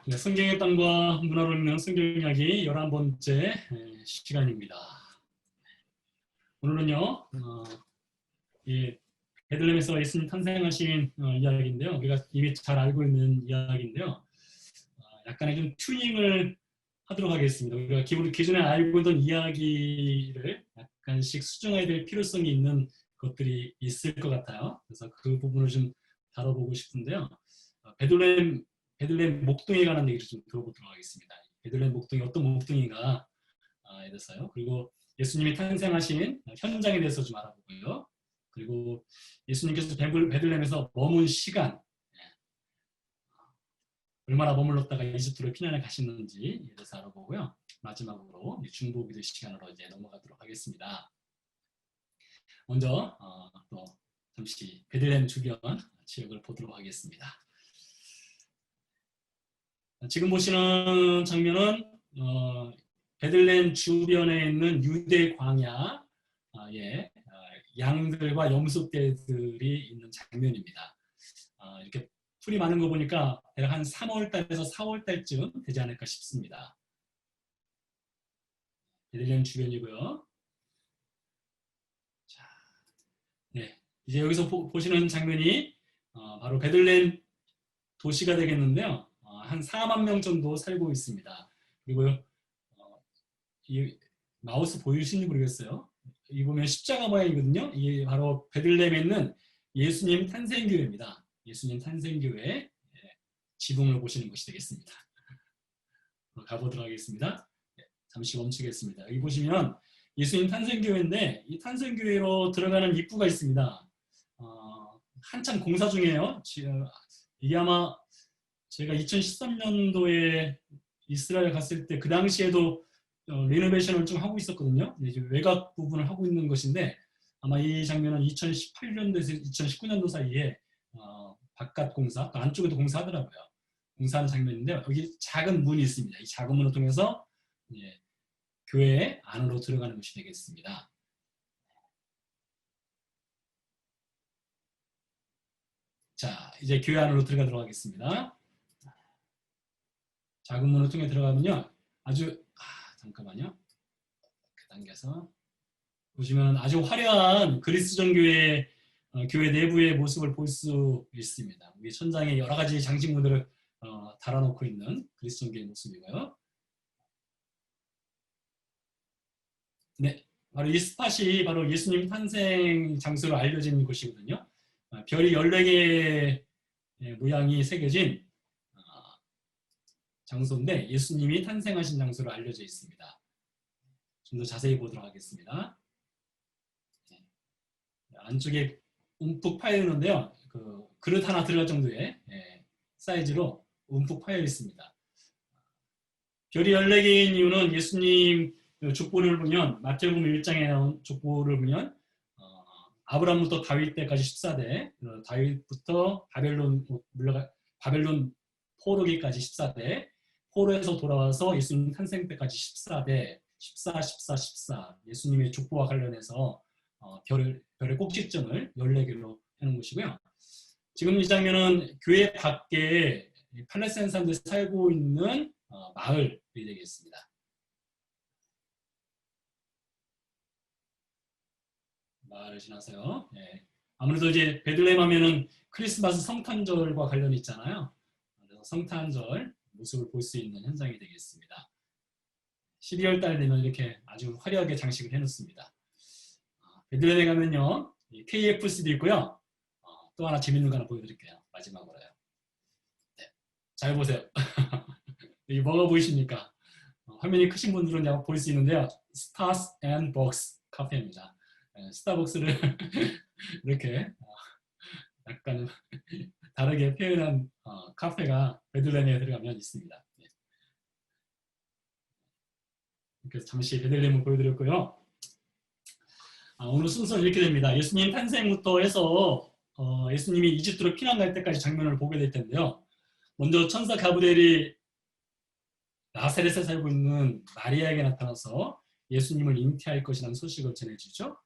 네, 성경의 땅과 문화로 읽는 성경 이야기 11번째 시간입니다. 오늘은요, 이 베들레헴에서 예수님 탄생하신 이야기인데요. 우리가 이미 잘 알고 있는 이야기인데요. 약간의 좀 튜닝을 하도록 하겠습니다. 우리가 기존에 알고 있던 이야기를 약간씩 수정해야 될 필요성이 있는 것들이 있을 것 같아요. 그래서 그 부분을 좀 다뤄보고 싶은데요. 베들레헴 목동에 관한 얘기를 좀 들어보도록 하겠습니다. 베들레헴 목동이 어떤 목동인가에 대해서요. 그리고 예수님이 탄생하신 현장에 대해서 좀 알아보고요. 그리고 예수님께서 베들레헴에서 머문 시간, 얼마나 머물렀다가 이집트로 피난을 가셨는지에 대해서 알아보고요. 마지막으로 중보기도 시간으로 이제 넘어가도록 하겠습니다. 먼저 또 잠시 베들레헴 주변 지역을 보도록 하겠습니다. 지금 보시는 장면은 베들레헴 주변에 있는 유대 광야의 양들과 염소떼들이 있는 장면입니다. 이렇게 풀이 많은 거 보니까 대략 한 3월달에서 4월달쯤 되지 않을까 싶습니다. 베들레헴 주변이고요. 자, 네, 이제 여기서 보시는 장면이 바로 베들레헴 도시가 되겠는데요. 한 4만 명 정도 살고 있습니다. 그리고 이 마우스 보이시는지 모르겠어요. 이 보면 십자가 모양이거든요. 이게 바로 베들레헴에 있는 예수님 탄생교회입니다. 예수님 탄생교회 지붕을 보시는 것이 되겠습니다. 가보도록 하겠습니다. 잠시 멈추겠습니다. 여기 보시면 예수님 탄생교회인데 이 탄생교회로 들어가는 입구가 있습니다. 한참 공사 중이에요. 이게 아마 제가 2013년도에 이스라엘 갔을 때 그 당시에도 리노베이션을 좀 하고 있었거든요. 이제 외곽 부분을 하고 있는 것인데 아마 이 장면은 2018년도에서 2019년도 사이에 바깥 공사, 또 안쪽에도 공사하더라고요. 공사하는 장면인데 여기 작은 문이 있습니다. 이 작은 문을 통해서 교회 안으로 들어가는 것이 되겠습니다. 자, 이제 교회 안으로 들어가도록 하겠습니다. 작은 문을 통해 들어가면요. 아주 잠깐만요. 이렇게 당겨서 보시면 아주 화려한 그리스도정 교회 내부의 모습을 볼 수 있습니다. 우리 천장에 여러 가지 장식물들을 달아놓고 있는 그리스도정 교회의 모습이고요. 네, 바로 이 스팟이 바로 예수님 탄생 장소로 알려진 곳이거든요. 별이 14개 모양이 새겨진 장소인데 예수님이 탄생하신 장소로 알려져 있습니다. 좀 더 자세히 보도록 하겠습니다. 안쪽에 움푹 파여 있는데요. 그릇 하나 들어갈 정도의 사이즈로 움푹 파여 있습니다. 별이 14개인 이유는 예수님 족보를 보면 마태복음 1장에 나온 족보를 보면 아브라함부터 다윗 때까지 14대, 다윗부터 바벨론 포로기까지 14대, 포로에서 돌아와서 예수님 탄생 때까지 14대, 14, 14, 14 예수님의 족보와 관련해서 별의 꼭지점을 14개로 해놓은 것이고요. 지금 이 장면은 교회 밖에 팔레스타인 사람들이 살고 있는 마을이 되겠습니다. 마을을 지나서요. 아무래도 이제 베들레헴 하면은 크리스마스 성탄절과 관련이 있잖아요. 그래서 성탄절 모습을 볼 수 있는 현장이 되겠습니다. 12월 달 되면 이렇게 아주 화려하게 장식을 해놓습니다. 베들레헴에 가면요, KFC도 있고요. 또 하나 재밌는 거 하나 보여드릴게요. 마지막으로요. 네, 잘 보세요. 여기 뭐가 보이십니까? 화면이 크신 분들은 볼 수 있는데요. Stars and Box 카페입니다. 스타벅스를 이렇게 약간 다르게 표현한 카페가 베들레헴에 들어가면 있습니다. 그래서 잠시 베들레헴을 보여드렸고요. 오늘 순서는 이렇게 됩니다. 예수님 탄생부터 해서 예수님이 이집트로 피난 갈 때까지 장면을 보게 될 텐데요. 먼저 천사 가브리엘이 나사렛에 살고 있는 마리아에게 나타나서 예수님을 잉태할 것이라는 소식을 전해주죠.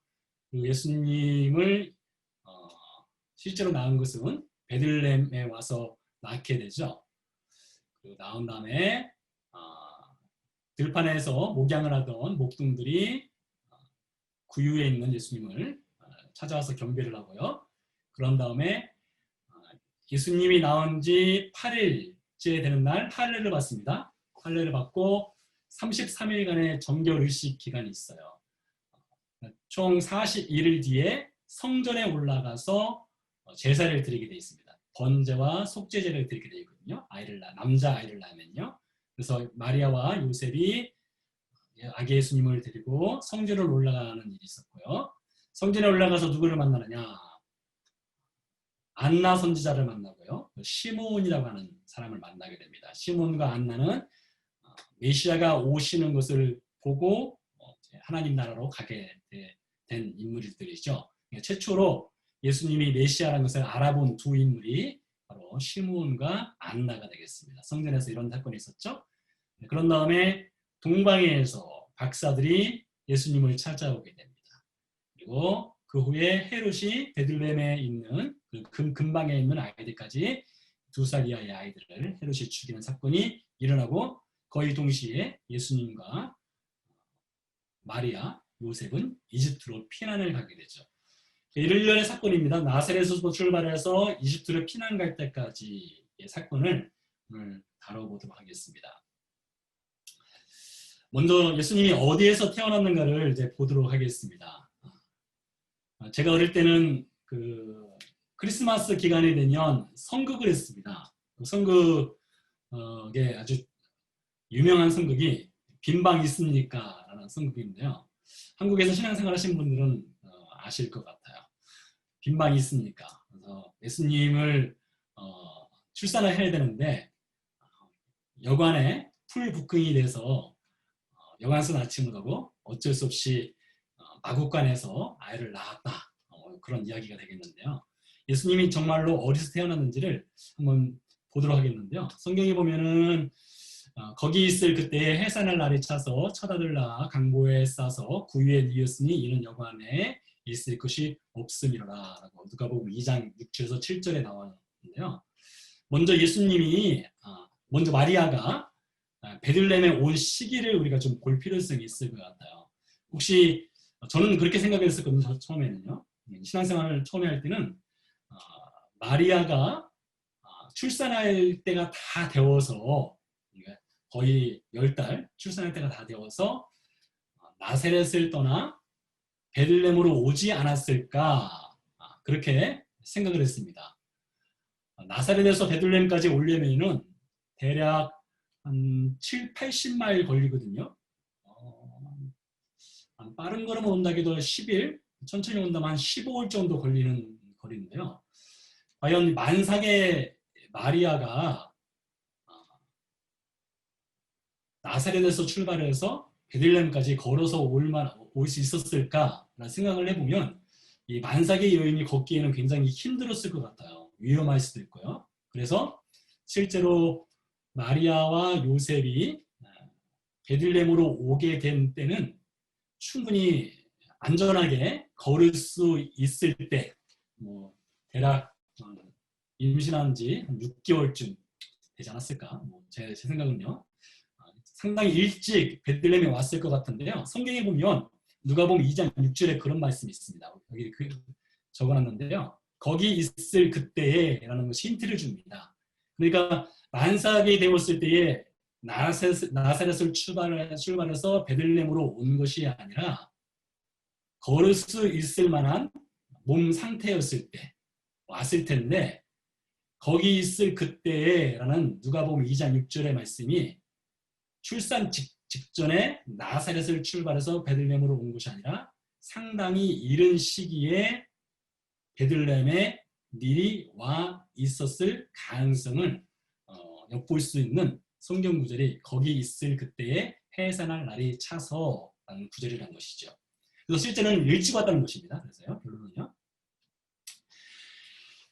그리고 예수님을 실제로 낳은 것은 베들레헴에 와서 낳게 되죠. 그리고 낳은 다음에 들판에서 목양을 하던 목동들이 구유에 있는 예수님을 찾아와서 경배를 하고요. 그런 다음에 예수님이 나온 지 8일째 되는 날 할례를 받습니다. 할례를 받고 33일간의 정결 의식 기간이 있어요. 총 41일 뒤에 성전에 올라가서 제사를 드리게 되어 있습니다. 번제와 속죄제를 드리게 되어 있거든요. 남자 아이를 낳으면요. 그래서 마리아와 요셉이 아기 예수님을 데리고 성전을 올라가는 일이 있었고요. 성전에 올라가서 누구를 만나느냐? 안나 선지자를 만나고요. 시몬이라고 하는 사람을 만나게 됩니다. 시몬과 안나는 메시아가 오시는 것을 보고 하나님 나라로 가게 된 인물들이죠. 최초로 예수님이 메시아라는 것을 알아본 두 인물이 바로 시몬과 안나가 되겠습니다. 성전에서 이런 사건이 있었죠. 그런 다음에 동방에서 박사들이 예수님을 찾아오게 됩니다. 그리고 그 후에 헤롯이 베들레헴에 있는 그 근방에 있는 아이들까지 2살 이하의 아이들을 헤롯이 죽이는 사건이 일어나고 거의 동시에 예수님과 마리아, 요셉은 이집트로 피난을 가게 되죠. 일련의 사건입니다. 나사렛에서 출발해서 이집트로 피난 갈 때까지의 사건을 오늘 다뤄보도록 하겠습니다. 먼저 예수님이 어디에서 태어났는가를 이제 보도록 하겠습니다. 제가 어릴 때는 크리스마스 기간이 되면 성극을 했습니다. 성극에 아주 유명한 성극이 빈방 있습니까? 라는 성극인데요. 한국에서 신앙생활 하신 분들은 아실 것 같아요. 빈방이 있습니까? 그래서 예수님을 출산을 해야 되는데 여관에 풀부흥이 돼서 여관선 아침을 가고 어쩔 수 없이 마국간에서 아이를 낳았다. 그런 이야기가 되겠는데요. 예수님이 정말로 어디서 태어났는지를 한번 보도록 하겠는데요. 성경에 보면은 거기 있을 그때에 해산할 날이 차서 첫아들라 강보에 싸서 구유에 뉘었으니 이는 여관에 있을 것이 없음이로라 라고 누가복음 2장 6절에서 7절에 나왔는데요. 먼저 마리아가 베들레헴에 온 시기를 우리가 좀 볼 필요성이 있을 것 같아요. 혹시 저는 그렇게 생각했었거든요. 처음에는요. 신앙생활을 처음에 할 때는 마리아가 출산할 때가 다 되어서 거의 10달 출산할 때가 다 되어서 나사렛을 떠나 베들레헴으로 오지 않았을까 그렇게 생각을 했습니다. 나사렛에서 베들레헴까지 오려면은 대략 한 7, 80마일 걸리거든요. 빠른 걸음은 온다기도 10일, 천천히 온다면 한 15일 정도 걸리는 거리인데요. 과연 만삭의 마리아가 나사렛에서 출발해서 베들레헴까지 걸어서 올 수 있었을까라는 생각을 해보면 이 만삭의 여인이 걷기에는 굉장히 힘들었을 것 같아요. 위험할 수도 있고요. 그래서 실제로 마리아와 요셉이 베들레헴으로 오게 된 때는 충분히 안전하게 걸을 수 있을 때, 대략 임신한 지 6개월쯤 되지 않았을까? 제 생각은요. 상당히 일찍 베들레헴에 왔을 것 같은데요. 성경에 보면 누가복음 2장 6절에 그런 말씀이 있습니다. 여기 적어놨는데요. 거기 있을 그때에 라는 것이 힌트를 줍니다. 그러니까 만삭이 되었을 때에 나사렛을 출발해서 베들레헴으로 온 것이 아니라 걸을 수 있을 만한 몸 상태였을 때 왔을 텐데 거기 있을 그때에 라는 누가복음 2장 6절의 말씀이 출산 직전에 나사렛을 출발해서 베들레헴으로 온 것이 아니라 상당히 이른 시기에 베들레헴에 미리 와 있었을 가능성을 엿볼 수 있는 성경 구절이 거기 있을 그때에 해산할 날이 차서라는 구절이라는 것이죠. 그래서 실제는 일찍 왔다는 것입니다. 그래서요, 결론은요.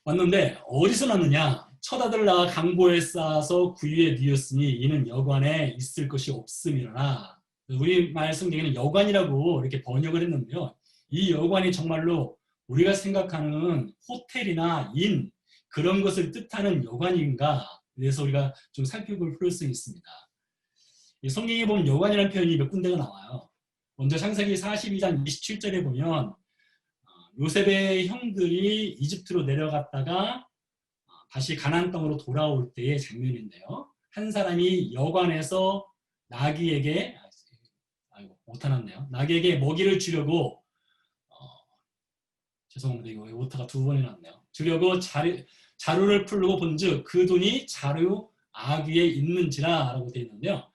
왔는데 어디서 났느냐? 첫 아들 낳아 강보에 쌓아서 구유에 뉘었으니 이는 여관에 있을 것이 없음이라. 우리말 성경에는 여관이라고 이렇게 번역을 했는데요. 이 여관이 정말로 우리가 생각하는 호텔이나 인 그런 것을 뜻하는 여관인가? 그래서 우리가 좀 살펴볼 필요성이 있습니다. 이 성경에 보면 여관이라는 표현이 몇 군데가 나와요. 먼저 창세기 42장 27절에 보면 요셉의 형들이 이집트로 내려갔다가 다시 가나안 땅으로 돌아올 때의 장면인데요. 한 사람이 여관에서 나귀에게 나귀에게 먹이를 주려고 죄송합니다. 이거 오타가 두 번이나 났네요. 주려고 자루를 풀고 본즉 그 돈이 자루 아귀에 있는지라 라고 되어 있는데요.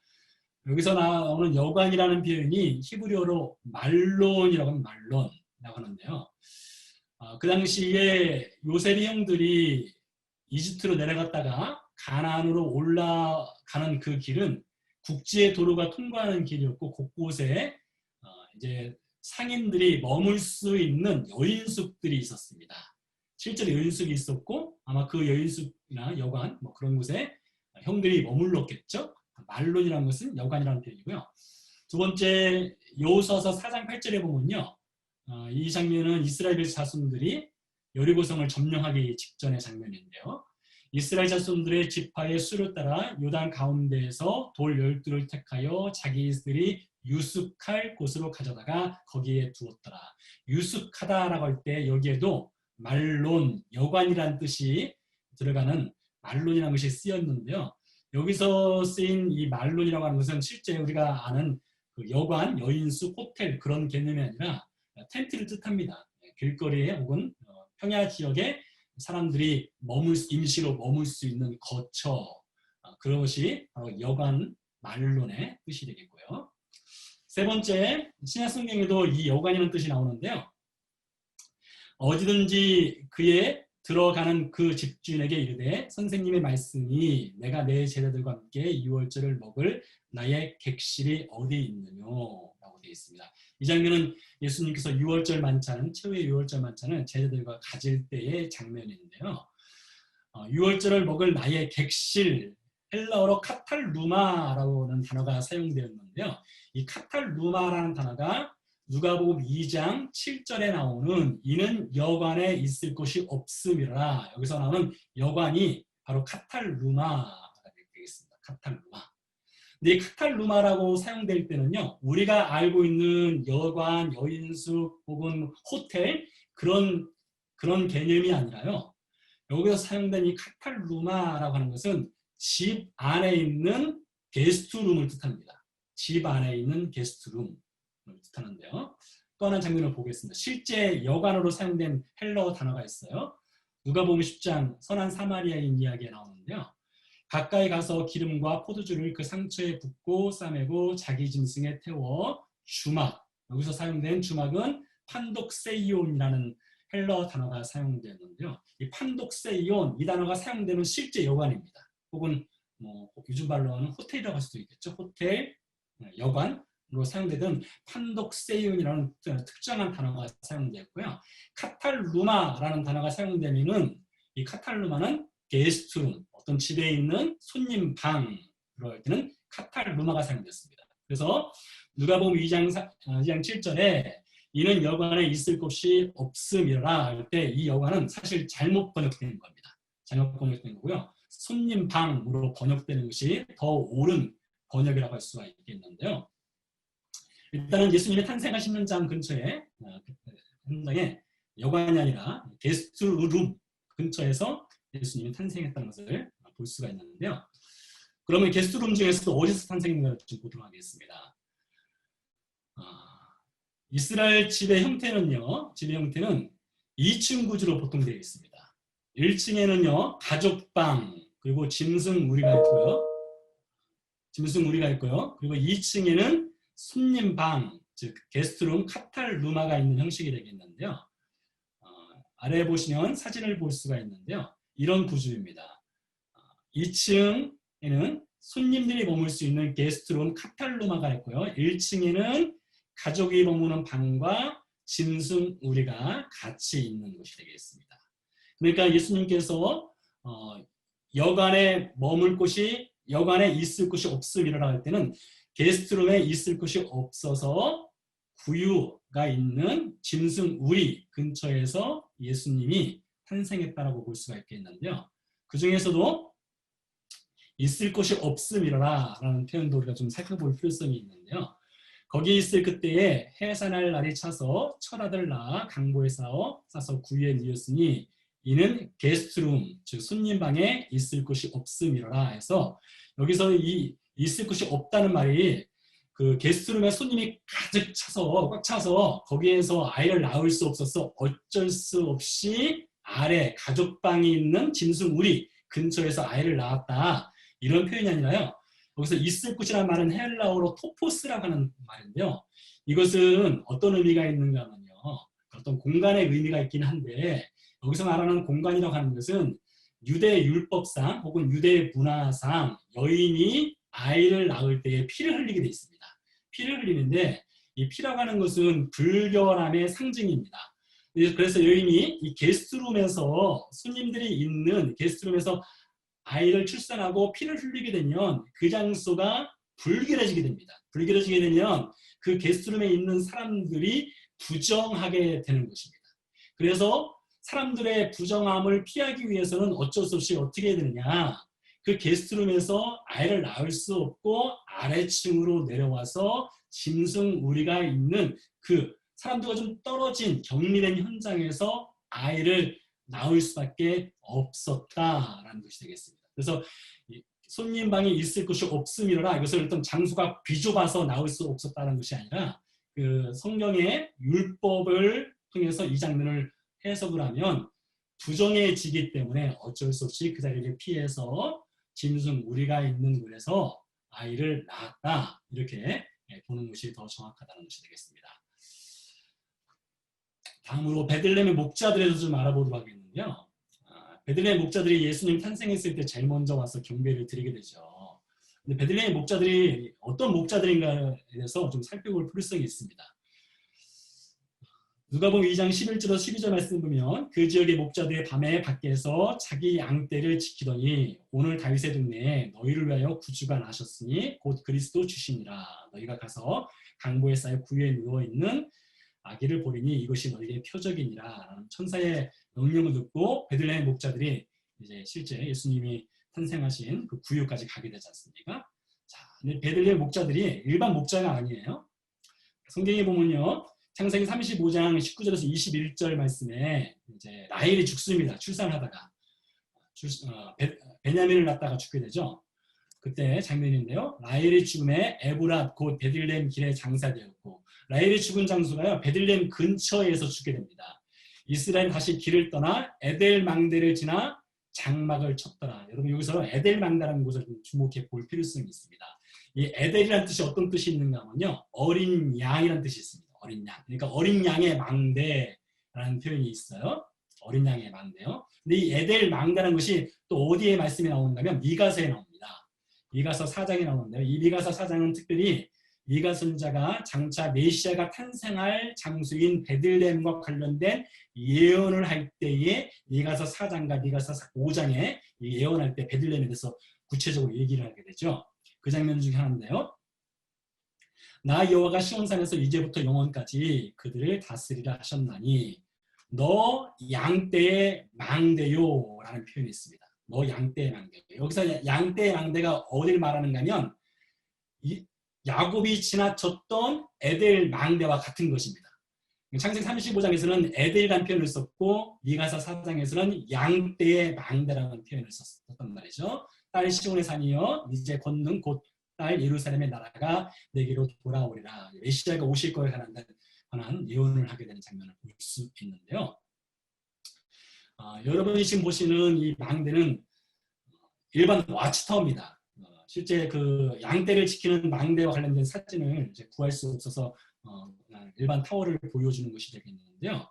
여기서 나오는 여관이라는 표현이 히브리어로 말론이라고 하면 말론이라고 하는데요. 그 당시에 요셉의 형들이 이집트로 내려갔다가 가나안으로 올라가는 그 길은 국지의 도로가 통과하는 길이었고 곳곳에 이제 상인들이 머물 수 있는 여인숙들이 있었습니다. 실제로 여인숙이 있었고 아마 그 여인숙이나 여관 뭐 그런 곳에 형들이 머물렀겠죠. 말론이라는 것은 여관이라는 표현이고요. 두 번째 여호수아서 4장 8절에 보면요. 이 장면은 이스라엘 자손들이 여리고성을 점령하기 직전의 장면인데요. 이스라엘 자손들의 지파의 수를 따라 요단 가운데에서 돌 12를 택하여 자기들이 유숙할 곳으로 가져다가 거기에 두었더라. 유숙하다라고 할 때 여기에도 말론, 여관이라는 뜻이 들어가는 말론이라는 것이 쓰였는데요. 여기서 쓰인 이 말론이라고 하는 것은 실제 우리가 아는 그 여관, 여인숙, 호텔 그런 개념이 아니라 텐트를 뜻합니다. 길거리에 혹은 평야 지역에 사람들이 임시로 머물 수 있는 거처, 그것이 바로 여관 말론의 뜻이 되겠고요. 세 번째, 신약 성경에도 이 여관이라는 뜻이 나오는데요. 어디든지 그에 들어가는 그 집주인에게 이르되 선생님의 말씀이 내가 내 제자들과 함께 유월절을 먹을 나의 객실이 어디 있느뇨? 라고 되어 있습니다. 이 장면은 예수님께서 유월절 만찬은 최후의 유월절 만찬은 제자들과 가질 때의 장면인데요. 유월절을 먹을 나의 객실, 헬라어로 카탈루마라고 하는 단어가 사용되었는데요. 이 카탈루마라는 단어가 누가복음 2장 7절에 나오는 이는 여관에 있을 곳이 없음이라. 여기서 나오는 여관이 바로 카탈루마가 되겠습니다. 카탈루마. 근데 이 카탈루마라고 사용될 때는요, 우리가 알고 있는 여관, 여인숙 혹은 호텔 그런 개념이 아니라요. 여기서 사용된 이 카탈루마라고 하는 것은 집 안에 있는 게스트룸을 뜻합니다. 집 안에 있는 게스트룸을 뜻하는데요. 또 하나 장면을 보겠습니다. 실제 여관으로 사용된 헬라어 단어가 있어요. 누가복음 10장 선한 사마리아인 이야기에 나오는데요. 가까이 가서 기름과 포도주를 그 상처에 붓고 싸매고 자기 짐승에 태워 주막, 여기서 사용된 주막은 판독세이온이라는 헬라어 단어가 사용되었는데요. 이 판독세이온, 이 단어가 사용되는 실제 여관입니다. 혹은 뭐 요즘 말로는 호텔이라고 할 수도 있겠죠. 호텔, 여관으로 사용되던 판독세이온이라는 특정한 단어가 사용되었고요. 카탈루마라는 단어가 사용되면은 이 카탈루마는 게스트룸, 어떤 집에 있는 손님 방, 그럴 때는 카탈루마가 사용됐습니다. 그래서 누가복음 2장 7절에 이는 여관에 있을 곳이 없음이라 할 때 이 여관은 사실 잘못 번역된 겁니다. 잘못 번역된 거고요. 손님 방으로 번역되는 것이 더 옳은 번역이라고 할 수가 있겠는데요. 일단은 예수님이 탄생하신 현장 근처에 현장에 여관이 아니라 게스트룸 근처에서 예수님이 탄생했다는 것을 볼 수가 있는데요. 그러면 게스트룸 중에서도 어디서 탄생했는가 좀 보도록 하겠습니다. 이스라엘 집의 형태는요, 2층 구조로 보통 되어 있습니다. 1층에는요, 가족방, 그리고 짐승 우리가 있고요. 그리고 2층에는 손님방, 즉 게스트룸 카탈루마가 있는 형식이 되겠는데요. 아래 보시면 사진을 볼 수가 있는데요. 이런 구조입니다. 2층에는 손님들이 머물 수 있는 게스트룸 카탈루마가 있고요. 1층에는 가족이 머무는 방과 짐승 우리가 같이 있는 곳이 되겠습니다. 그러니까 예수님께서 여관에 머물 곳이 여관에 있을 곳이 없음이라 할 때는 게스트룸에 있을 곳이 없어서 구유가 있는 짐승 우리 근처에서 예수님이 탄생했다라고 볼 수가 있겠는데요. 그 중에서도 있을 곳이 없음이라 라는 표현도 우리가 좀 살펴볼 필요성이 있는데요. 거기 있을 그때에 해산할 날이 차서 철아들 낳아 강보에 싸서 구유에 누였으니 이는 게스트룸, 즉 손님방에 있을 곳이 없음이라 해서 여기서 이 있을 곳이 없다는 말이 그 게스트룸에 손님이 가득 차서 꽉 차서 거기에서 아이를 낳을 수 없어서 어쩔 수 없이 아래 가족방이 있는 짐승 우리 근처에서 아이를 낳았다 이런 표현이 아니라요. 여기서 있을 곳이라는 말은 헬라어로 토포스라고 하는 말인데요. 이것은 어떤 의미가 있는가 하면요. 어떤 공간의 의미가 있긴 한데 여기서 말하는 공간이라고 하는 것은 유대 율법상 혹은 유대 문화상 여인이 아이를 낳을 때에 피를 흘리게 되어 있습니다. 피를 흘리는데 이 피라고 하는 것은 불결함의 상징입니다. 그래서 여인이 이 게스트룸에서 손님들이 있는 게스트룸에서 아이를 출산하고 피를 흘리게 되면 그 장소가 불결해지게 됩니다. 불결해지게 되면 그 게스트룸에 있는 사람들이 부정하게 되는 것입니다. 그래서 사람들의 부정함을 피하기 위해서는 어쩔 수 없이 어떻게 해야 되느냐. 그 게스트룸에서 아이를 낳을 수 없고 아래층으로 내려와서 짐승 우리가 있는 그 사람들과 좀 떨어진 격리된 현장에서 아이를 낳을 수밖에 없었다라는 것이 되겠습니다. 그래서 손님방에 있을 곳이 없음이라 이것을 어떤 장소가 비좁아서 낳을 수 없었다는 것이 아니라 그 성경의 율법을 통해서 이 장면을 해석을 하면 부정해지기 때문에 어쩔 수 없이 그 자리를 피해서 짐승 우리가 있는 곳에서 아이를 낳았다 이렇게 보는 것이 더 정확하다는 것이 되겠습니다. 다음으로 베들레헴의 목자들에 대해서 좀 알아보도록 하겠는데요. 베들레헴 목자들이 예수님 탄생했을 때 제일 먼저 와서 경배를 드리게 되죠. 근데 베들레헴 목자들이 어떤 목자들인가에 대해서 좀 살펴볼 필요성이 있습니다. 누가복음 2장 11절에서 12절 말씀 보면 그 지역의 목자들이 밤에 밖에서 자기 양떼를 지키더니 오늘 다윗의 동네에 너희를 위하여 구주가 나셨으니 곧 그리스도 주시니라. 너희가 가서 강보에 쌓여 구유에 누워있는 아기를 보리니 이것이 너희의 표적이니라. 천사의 명령을 듣고 베들레헴 목자들이 이제 실제 예수님이 탄생하신 그 구유까지 가게 되지 않습니까? 자, 근데 베들레헴 목자들이 일반 목자가 아니에요. 성경에 보면요. 창세기 35장 19절에서 21절 말씀에 이제 라헬이 죽습니다. 출산을 하다가 베냐민을 낳다가 죽게 되죠. 그때 장면인데요. 라헬이 죽음에 에브랏 곧 베들레헴 길에 장사되었고 라헬이 죽은 장소가요. 베들레헴 근처에서 죽게 됩니다. 이스라엘은 다시 길을 떠나 에델 망대를 지나 장막을 쳤더라. 여러분 여기서 에델 망대라는 곳을 좀 주목해 볼 필요성이 있습니다. 이 에델이라는 뜻이 어떤 뜻이 있는가 하면요. 어린 양이라는 뜻이 있습니다. 어린 양. 그러니까 어린 양의 망대라는 표현이 있어요. 어린 양의 망대요. 근데 이 에델 망대라는 것이 또 어디에 말씀이 나오는가 하면 미가서에 나옵니다. 미가서 4장에 나오는데요. 이 미가서 4장은 특별히 미가 선지자가 장차 메시아가 탄생할 장소인 베들레헴과 관련된 예언을 할 때에 미가서 4장과 미가서 5장에 예언할 때 베들레헴에 대해서 구체적으로 얘기를 하게 되죠. 그 장면 중에 하나인데요. 나 여호와가 시온산에서 이제부터 영원까지 그들을 다스리라 하셨나니 너 양떼의 망대요 라는 표현이 있습니다. 너 양떼의 망대. 여기서 양떼의 망대가 어디를 말하는가 하면 야곱이 지나쳤던 에델 망대와 같은 것입니다. 창세기 35장에서는 에델이라는 표현을 썼고 미가서 4장에서는 양떼의 망대라는 표현을 썼단 말이죠. 딸 시온의 산이여 이제 권능 곧 딸 예루살렘의 나라가 내게로 돌아오리라. 메시아가 오실 거에 관한 예언을 하게 되는 장면을 볼 수 있는데요. 여러분이 지금 보시는 이 망대는 일반 와치타워입니다. 실제 그 양떼를 지키는 망대와 관련된 사진을 이제 구할 수 없어서 일반 타워를 보여주는 것이 되겠는데요.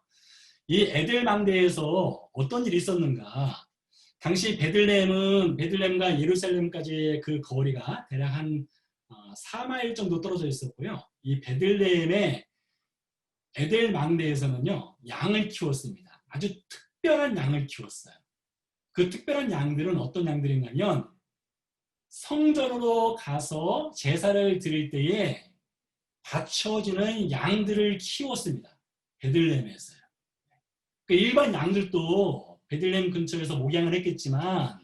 이 에델망대에서 어떤 일이 있었는가? 당시 베들레헴과 예루살렘까지의 그 거리가 대략 한 4마일 정도 떨어져 있었고요. 이 베들레헴의 에델망대에서는요, 양을 키웠습니다. 아주 특별한 양을 키웠어요. 그 특별한 양들은 어떤 양들인가면 성전으로 가서 제사를 드릴 때에 바쳐지는 양들을 키웠습니다. 베들레헴에서요. 그 일반 양들도 베들레헴 근처에서 목양을 했겠지만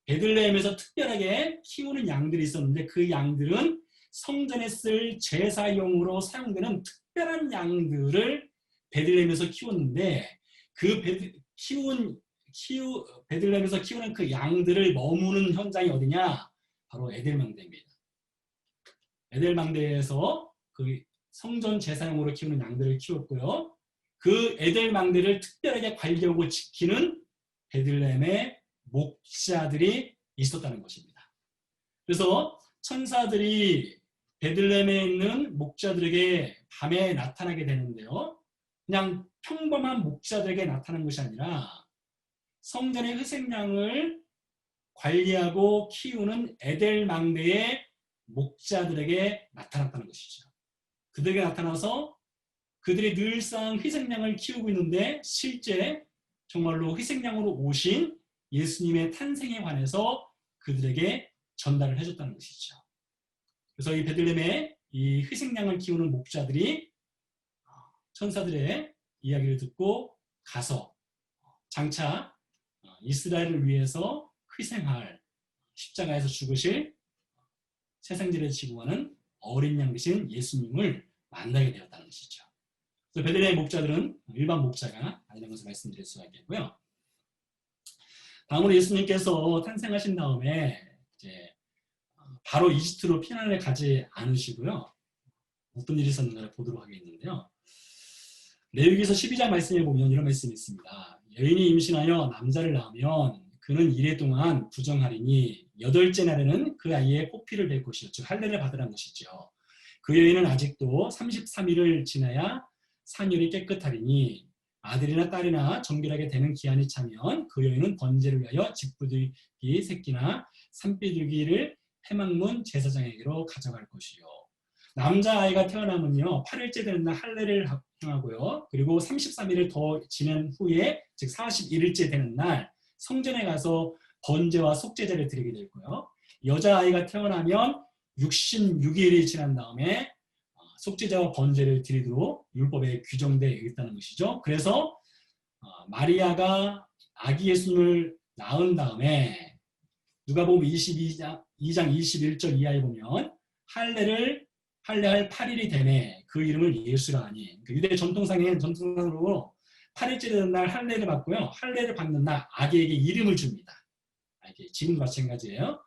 베들레헴에서 특별하게 키우는 양들이 있었는데 그 양들은 성전에 쓸 제사용으로 사용되는 특별한 양들을 베들레헴에서 키웠는데 그 베들레헴에서 키우는 그 양들을 머무는 현장이 어디냐? 바로 에델망대입니다. 에델망대에서 그 성전 제사용으로 키우는 양들을 키웠고요. 그 에델망대를 특별하게 관리하고 지키는 베들레헴의 목자들이 있었다는 것입니다. 그래서 천사들이 베들레헴에 있는 목자들에게 밤에 나타나게 되는데요. 그냥 평범한 목자들에게 나타난 것이 아니라 성전의 희생양을 관리하고 키우는 에델망대의 목자들에게 나타났다는 것이죠. 그들에게 나타나서 그들이 늘상 희생양을 키우고 있는데 실제 정말로 희생양으로 오신 예수님의 탄생에 관해서 그들에게 전달을 해줬다는 것이죠. 그래서 이 베들레헴에 이 희생양을 키우는 목자들이 천사들의 이야기를 듣고 가서 장차 이스라엘을 위해서 희생할 십자가에서 죽으실 세상지를 지고 가는 어린 양 되신 예수님을 만나게 되었다는 것이죠. 그래서 베들레헴 목자들은 일반 목자가 아니라는 것을 말씀드릴 수가 있겠고요. 다음으로 예수님께서 탄생하신 다음에 이제 바로 이집트로 피난을 가지 않으시고요. 어떤 일이 있었는가를 보도록 하겠는데요. 레위기서 12장 말씀에 보면 이런 말씀이 있습니다. 여인이 임신하여 남자를 낳으면 그는 이래 동안 부정하리니 8째 날에는 그 아이의 포피를 뵐 것이요. 즉 할례를 받으라는 것이죠. 그 여인은 아직도 33일을 지나야 산열이 깨끗하리니 아들이나 딸이나 정결하게 되는 기한이 차면 그 여인은 번제를 위하여 집부들기 새끼나 산비둘기를 회막문 제사장에게로 가져갈 것이요. 남자아이가 태어나면요 8일째 되는 날 할례를 행하고요. 그리고 33일을 더 지난 후에 즉 41일째 되는 날 성전에 가서 번제와 속죄제를 드리게 되고요. 여자아이가 태어나면 66일이 지난 다음에 속죄제와 번제를 드리도록 율법에 규정되어 있다는 것이죠. 그래서 마리아가 아기 예수님을 낳은 다음에 누가복음 22장 21절 이하에 보면 할례할 8일이 되매 그 이름을 예수라 하니 유대 전통상으로 8일째 되는 날 할례를 받고요. 할례를 받는 날 아기에게 이름을 줍니다. 지금도 마찬가지예요.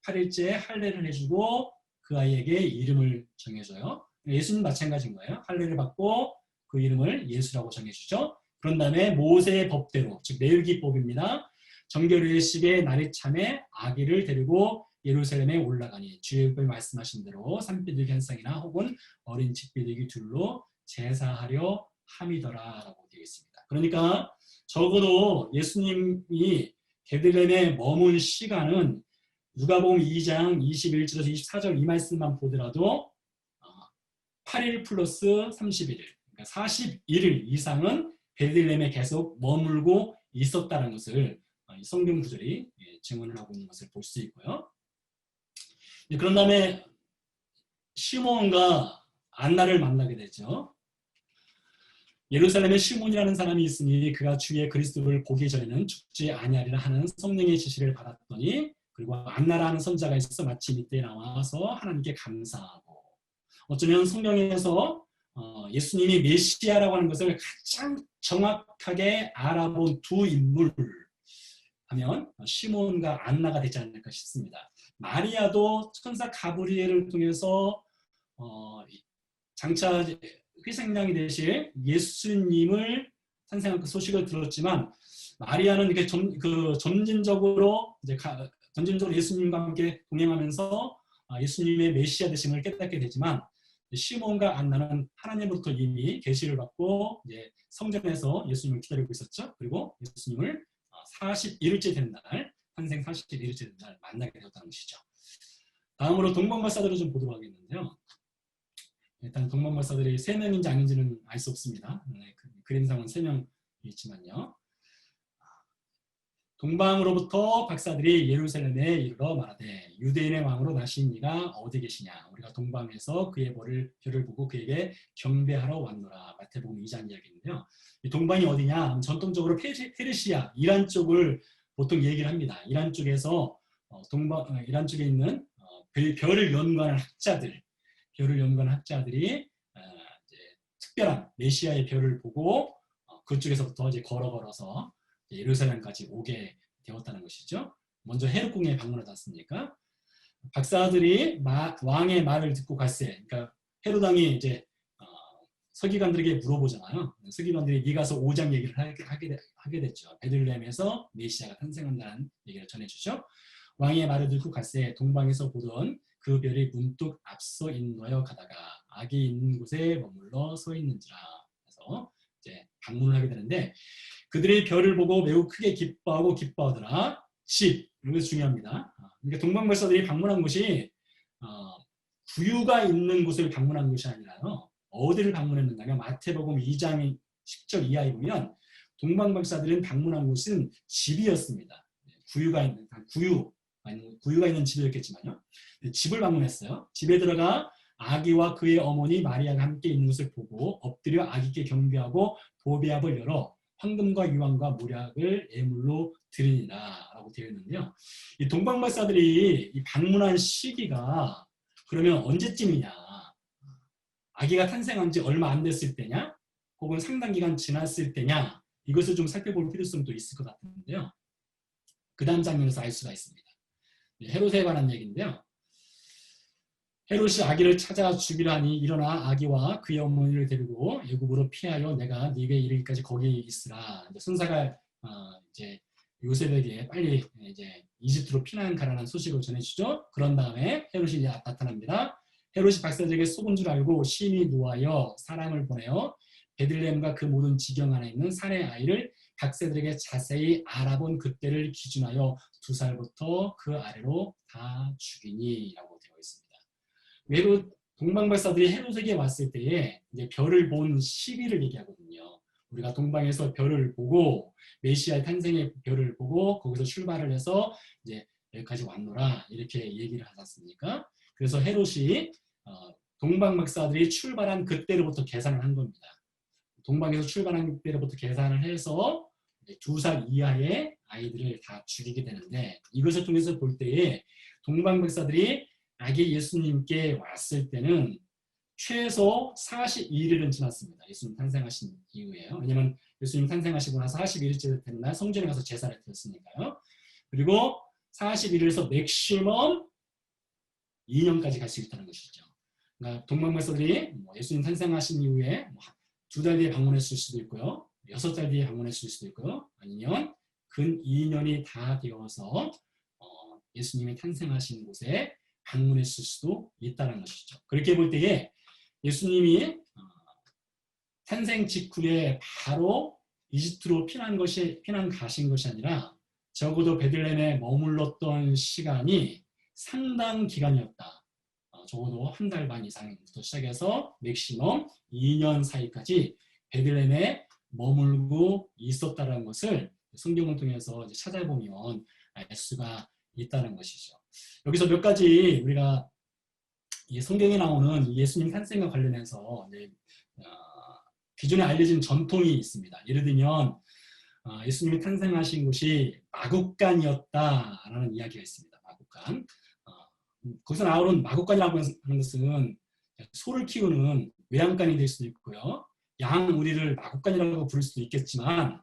8일째 할례를 해주고 그 아이에게 이름을 정해줘요. 예수는 마찬가지인 거예요. 할례를 받고 그 이름을 예수라고 정해주죠. 그런 다음에 모세의 법대로 즉 레위기법입니다. 정결의식의 날이 참에 아기를 데리고 예루살렘에 올라가니 주의 율법에 말씀하신 대로 산비둘기 한 쌍이나 혹은 어린 집비둘기 둘로 제사하려 함이더라라고 되어 있습니다. 그러니까 적어도 예수님이 베들레헴에 머문 시간은 누가복음 2장 21절에서 24절 이 말씀만 보더라도 8일 플러스 31일, 그러니까 41일 이상은 베들레헴에 계속 머물고 있었다는 것을 성경 구절이 증언을 하고 있는 것을 볼 수 있고요. 그런 다음에 시몬과 안나를 만나게 되죠. 예루살렘에 시몬이라는 사람이 있으니 그가 주의 그리스도를 보기 전에는 죽지 아니하리라 하는 성령의 지시를 받았더니 그리고 안나라는 선자가 있어서 마침 이때 나와서 하나님께 감사하고 어쩌면 성경에서 예수님이 메시아라고 하는 것을 가장 정확하게 알아본 두 인물 하면 시몬과 안나가 되지 않을까 싶습니다. 마리아도 천사 가브리엘을 통해서 장차 희생양이 되실 예수님을 탄생한 그 소식을 들었지만 마리아는 이렇게 점진적으로 예수님과 함께 동행하면서 예수님의 메시아 되심을 깨닫게 되지만 시몬과 안나는 하나님으로부터 이미 계시를 받고 이제 성전에서 예수님을 기다리고 있었죠. 그리고 예수님을 41일째 된 날, 탄생 41일째 된 날 만나게 되었다는 것이죠. 다음으로 동방박사들을 좀 보도록 하겠는데요. 일단 동방박사들이 3명인지 아닌지는 알 수 없습니다. 그림상은 3명 있지만요. 동방으로부터 박사들이 예루살렘에 이르러 말하되 유대인의 왕으로 나신 이가 어디 계시냐. 우리가 동방에서 그의 별을 보고 그에게 경배하러 왔노라. 마태복음 2장 이야기인데요. 이 동방이 어디냐. 전통적으로 페르시아, 이란 쪽을 보통 얘기를 합니다. 이란 쪽에서 이란 쪽에 있는 별을 연구하는 학자들이 이제 특별한 메시아의 별을 보고 그쪽에서부터 이제 걸어서 예루살렘까지 오게 되었다는 것이죠. 먼저 헤롯궁에 방문하지 않습니까? 박사들이 왕의 말을 듣고 갈새, 그러니까 헤롯 왕이 이제 서기관들에게 물어보잖아요. 서기관들이 네 가서 5장 얘기를 하게 됐죠. 베들레헴에서 메시아가 탄생한다는 얘기를 전해주죠. 왕의 말을 듣고 갈새 동방에서 보던 그 별이 문득 앞서 인도하여 가다가 악이 있는 곳에 머물러 서 있는지라. 그래서 이제 방문을 하게 되는데 그들이 별을 보고 매우 크게 기뻐하더라. 이것이 중요합니다. 그러니까 동방박사들이 방문한 곳이 구유가 있는 곳을 방문한 것이 아니라요. 어디를 방문했는가 하면 마태복음 2장 10절 이하에 보면 동방박사들은 방문한 곳은 집이었습니다. 구유가 있는 집이었겠지만요. 집을 방문했어요. 집에 들어가 아기와 그의 어머니 마리아가 함께 있는 것을 보고 엎드려 아기께 경배하고 보배압을 열어 황금과 유황과 모략을 예물로 드리니라 라고 되어 있는데요. 이 동방박사들이 이 방문한 시기가 그러면 언제쯤이냐. 아기가 탄생한 지 얼마 안 됐을 때냐 혹은 상당 기간 지났을 때냐 이것을 좀 살펴볼 필요성도 있을 것 같은데요. 그 다음 장면에서 알 수가 있습니다. 헤롯에 관한 얘기인데요. 헤롯이 아기를 찾아 죽이려 하니 일어나 아기와 그의 어머니를 데리고 애굽으로 피하여 내가 네게 이르기까지 거기 있으라. 순사가 이제 요셉에게 빨리 이제 이집트로 피난 가라는 소식을 전해주죠. 그런 다음에 헤롯이 나타납니다. 헤롯이 박사들에게 속은 줄 알고 심히 노하여 사람을 보내어 베들레헴과 그 모든 지경 안에 있는 산의 아이를 박사들에게 자세히 알아본 그때를 기준하여 2살부터 그 아래로 다 죽이니라고 되어 있습니다. 동방박사들이 헤롯에게 왔을 때에 이제 별을 본 시기를 얘기하거든요. 우리가 동방에서 별을 보고 메시아의 탄생의 별을 보고 거기서 출발을 해서 이제 여기까지 왔노라 이렇게 얘기를 하지 않습니까? 그래서 헤롯이 동방박사들이 출발한 그때로부터 계산을 한 겁니다. 동방에서 출발한 그때로부터 계산을 해서 2살 이하의 아이들을 다 죽이게 되는데 이것을 통해서 볼 때에 동방박사들이 아기 예수님께 왔을 때는 최소 42일은 지났습니다. 예수님 탄생하신 이후에요. 왜냐하면 예수님 탄생하시고 나서 41일째 되는 날 성전에 가서 제사를 드렸으니까요. 그리고 41일에서 맥시멈 2년까지 갈 수 있다는 것이죠. 그러니까 동방박사들이 예수님 탄생하신 이후에 2달 뒤에 방문했을 수도 있고요. 6달 뒤에 방문했을 수도 있고요. 아니면 근 2년이 다 되어서 예수님이 탄생하신 곳에 방문했을 수도 있다는 것이죠. 그렇게 볼 때에 예수님이 탄생 직후에 바로 이집트로 피난 가신 것이 아니라 적어도 베들레헴에 머물렀던 시간이 상당 기간이었다. 적어도 한 달 반 이상부터 시작해서 맥시멈 2년 사이까지 베들레헴에 머물고 있었다는 것을 성경을 통해서 이제 찾아보면 알 수가 있다는 것이죠. 여기서 몇 가지 우리가 이 성경에 나오는 예수님 탄생과 관련해서 이제 기존에 알려진 전통이 있습니다. 예를 들면 예수님이 탄생하신 곳이 마국간이었다라는 이야기가 있습니다. 마국간. 거기서 나오는 마국간이라고 하는 것은 소를 키우는 외양간이 될 수도 있고요. 양우리를 마국간이라고 부를 수도 있겠지만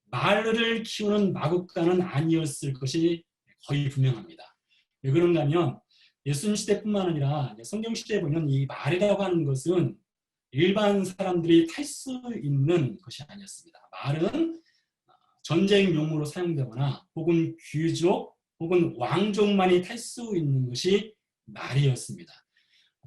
말을 키우는 마국간은 아니었을 것이 거의 분명합니다. 왜 그런가 하면 예수님 시대뿐만 아니라 성경 시대에 보면 이 말이라고 하는 것은 일반 사람들이 탈 수 있는 것이 아니었습니다. 말은 전쟁 용으로 사용되거나 혹은 귀족 혹은 왕족만이 탈 수 있는 것이 말이었습니다.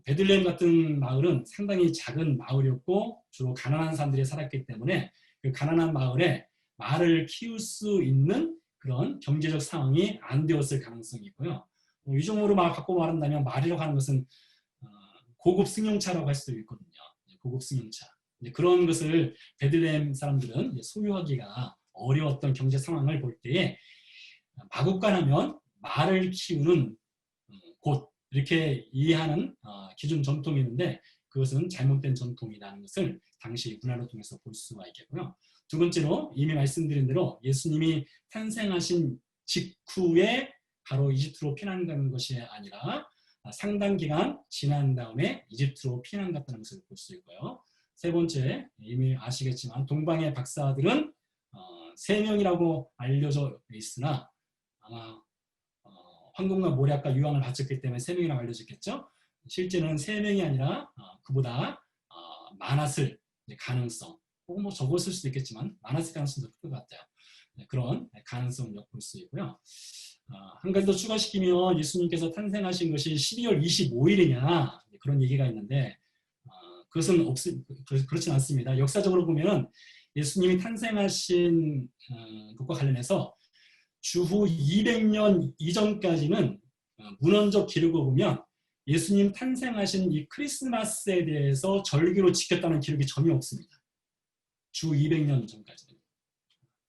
베들레헴 같은 마을은 상당히 작은 마을이었고 주로 가난한 사람들이 살았기 때문에 그 가난한 마을에 말을 키울 수 있는 그런 경제적 상황이 안 되었을 가능성이 있고요. 이중으로 갖고 말한다면 말이라고 하는 것은 고급 승용차라고 할 수도 있거든요. 고급 승용차. 그런 것을 베들레헴 사람들은 소유하기가 어려웠던 경제 상황을 볼 때에 마국간하면 말을 키우는 곳 이렇게 이해하는 기존 전통이 있는데 그것은 잘못된 전통이라는 것을 당시 문화를 통해서 볼 수가 있겠고요. 두 번째로 이미 말씀드린 대로 예수님이 탄생하신 직후에 바로 이집트로 피난 가는 것이 아니라 상당 기간 지난 다음에 이집트로 피난 갔다는 것을 볼 수 있고요. 세 번째, 이미 아시겠지만 동방의 박사들은 3명이라고 알려져 있으나 아마 황금과 모략과 유황을 바쳤기 때문에 3명이라고 알려졌겠죠. 실제는 3명이 아니라 그보다 많았을 가능성, 혹은 뭐 적었을 수도 있겠지만 많았을 가능성도 클 것 같아요. 그런 가능성을 엿볼 수 있고요. 한 가지 더 추가시키면 예수님께서 탄생하신 것이 12월 25일이냐 그런 얘기가 있는데 그것은 그렇진 않습니다. 역사적으로 보면 예수님이 탄생하신 것과 관련해서 주후 200년 이전까지는 문헌적 기록을 보면 예수님 탄생하신 이 크리스마스에 대해서 절기로 지켰다는 기록이 전혀 없습니다. 주 200년 전까지는.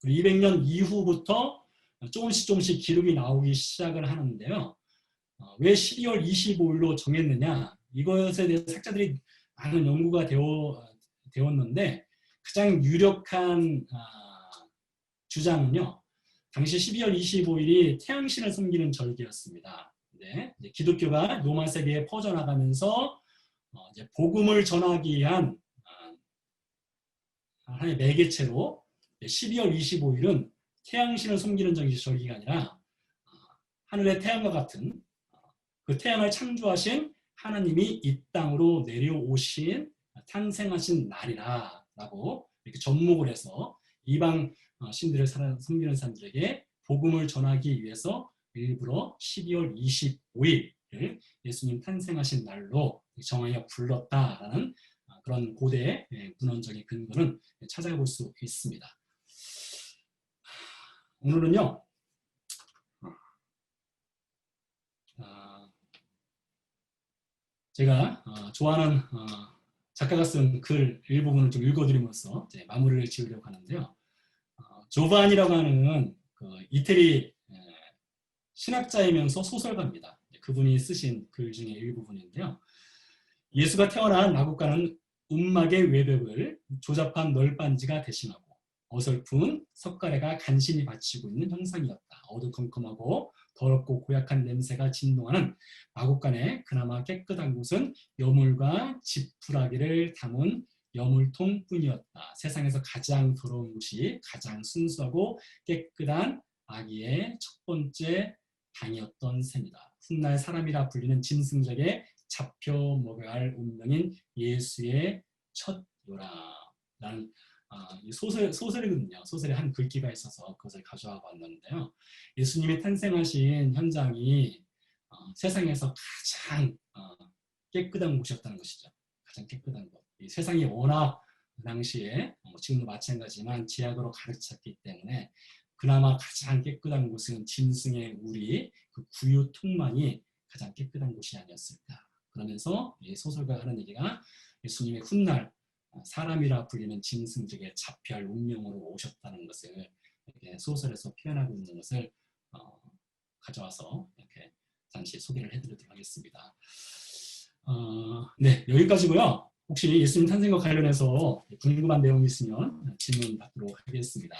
200년 이후부터 조금씩 기록이 나오기 시작을 하는데요. 왜 12월 25일로 정했느냐? 이것에 대해서 학자들이 많은 연구가 되었는데 가장 유력한 주장은요. 당시 12월 25일이 태양신을 섬기는 절기였습니다. 네, 기독교가 로마 세계에 퍼져나가면서 이제 복음을 전하기 위한 하나의 매개체로 12월 25일은 태양신을 섬기는 절기가 아니라 하늘의 태양과 같은 그 태양을 창조하신 하나님이 이 땅으로 내려오신 탄생하신 날이라고 이렇게 접목을 해서 이방 신들을 섬기는 사람들에게 복음을 전하기 위해서 일부러 12월 25일을 예수님 탄생하신 날로 정하여 불렀다라는 그런 고대 문헌적인 근거는 찾아볼 수 있습니다. 오늘은요. 제가 좋아하는 작가가 쓴 글 일부분을 좀 읽어드리면서 이제 마무리를 지으려고 하는데요. 조반이라고 하는 그 이태리 신학자이면서 소설가입니다. 그분이 쓰신 글 중에 일부분인데요. 예수가 태어난 마국간은 움막의 외벽을 조잡한 널빤지가 대신하고 어설픈 석가래가 간신히 받치고 있는 형상이었다. 어두컴컴하고 더럽고 고약한 냄새가 진동하는 마국간의 그나마 깨끗한 곳은 여물과 지푸라기를 담은 여물통뿐이었다. 세상에서 가장 더러운 곳이 가장 순수하고 깨끗한 아기의 첫 번째 방이었던 셈이다. 훗날 사람이라 불리는 짐승적에 잡혀 먹어야 할 운명인 예수의 첫 요라. 라는 소설이거든요. 소설에 한 글귀가 있어서 그것을 가져와 봤는데요. 예수님이 탄생하신 현장이 세상에서 가장 깨끗한 곳이었다는 것이죠. 가장 깨끗한 곳. 이 세상이 워낙 그 당시에 지금도 마찬가지지만 제약으로 가득 찼기 때문에 그나마 가장 깨끗한 곳은 짐승의 우리 그 구유통만이 가장 깨끗한 곳이 아니었을까. 그러면서 이 소설가 하는 얘기가 예수님의 훗날 사람이라 불리는 짐승적에 잡혀야 할 운명으로 오셨다는 것을 이렇게 소설에서 표현하고 있는 것을 가져와서 이렇게 잠시 소개를 해드리도록 하겠습니다. 네, 여기까지고요. 혹시 예수님 탄생과 관련해서 궁금한 내용이 있으면 질문 받도록 하겠습니다.